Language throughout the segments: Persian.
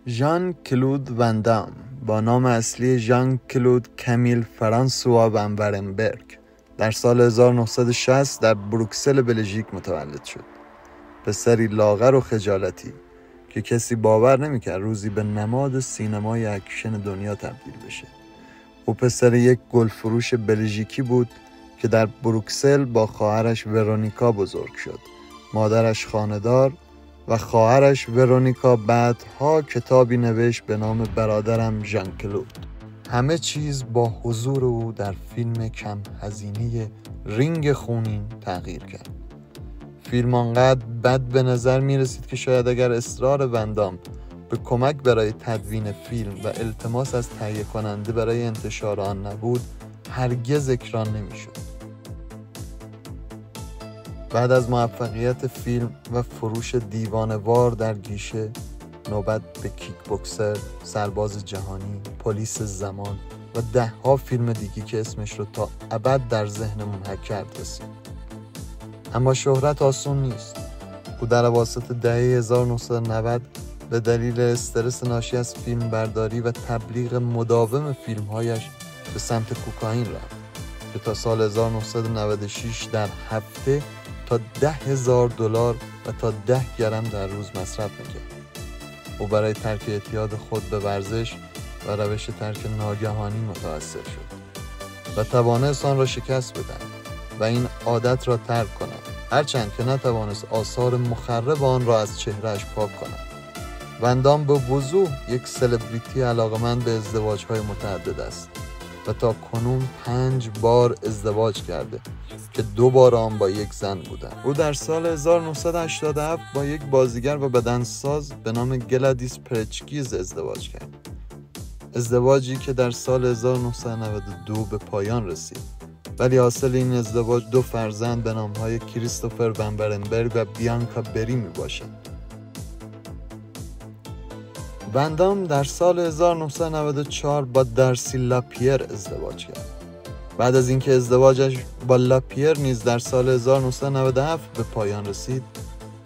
ژان کلود وندام با نام اصلی ژان کلود کمیل فرانسوا ون ورنبرگ در سال 1960 در بروکسل بلژیک متولد شد. پسری لاغر و خجالتی که کسی باور نمی‌کرد روزی به نماد سینمای اکشن دنیا تبدیل بشه. او پسر یک گلفروش بلژیکی بود که در بروکسل با خواهرش ورونیکا بزرگ شد. مادرش خانه‌دار و خواهرش ورونیکا بعدها کتابی نوشت به نام برادرم ژان کلود. همه چیز با حضور او در فیلم کم هزینه رینگ خونین تغییر کرد. فیلم آنقدر بد به نظر می رسید که شاید اگر اصرار وندام به کمک برای تدوین فیلم و التماس از تهیه کننده برای انتشار آن نبود، هرگز اکران نمی شد. بعد از موفقیت فیلم و فروش دیوانه‌وار در گیشه، نوبت به کیک بوکسر، سرباز جهانی، پلیس زمان و ده‌ها فیلم دیگه که اسمش رو تا ابد در ذهنمون حک کرد رسید. اما شهرت آسون نیست. او در اواسط دهه 1990 به دلیل استرس ناشی از فیلم برداری و تبلیغ مداوم فیلم‌هایش به سمت کوکائین رفت که تا سال 1996 در هفته تا $10,000 و تا 10 گرم در روز مصرف می‌کرد. او برای ترک اعتیاد خود به ورزش و روش ترک ناگهانی متأثر شد و توانست آن را شکست بدهد و این عادت را ترک کند، هرچند که نتوانست آثار مخرب آن را از چهرهش پاک کند. وندام به وضوح یک سلبریتی علاقمند به ازدواج‌های متعدد است و تا کنون 5 بار ازدواج کرده که 2 بار آن با یک زن بودند. او در سال 1987 با یک بازیگر و بدنساز به نام گلادیس پرچکیز ازدواج کرد. ازدواجی که در سال 1992 به پایان رسید. ولی حاصل این ازدواج 2 فرزند به نام‌های کریستوفر ون برنبرگ و بیانکا بری میباشد. وندام در سال 1994 با دارسی لاپیر ازدواج کرد. بعد از اینکه ازدواجش با لاپیر نیز در سال 1997 به پایان رسید،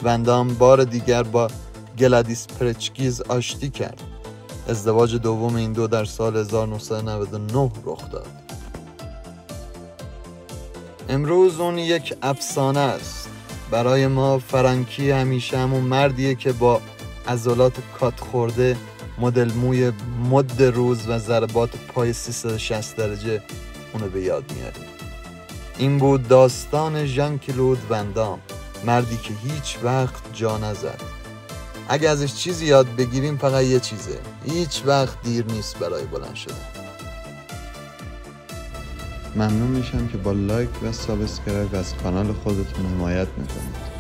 وندام بار دیگر با گلادیس پرچکیز آشتی کرد. ازدواج دوم این دو در سال 1999 رخ داد. امروز اون یک افسانه است. برای ما فرانکی همیشه همون مردیه که با عضلات کات خورده، مدل موی مد روز و ضربات پای 360 درجه اونو به یاد میاریم. این بود داستان ژان کلود وندام، مردی که هیچ وقت جا نزد. اگه ازش چیزی یاد بگیریم فقط یه چیزه: هیچ وقت دیر نیست برای بلند شدن. ممنون میشم که با لایک و سابسکرایب از کانال خودتون حمایت میکنید.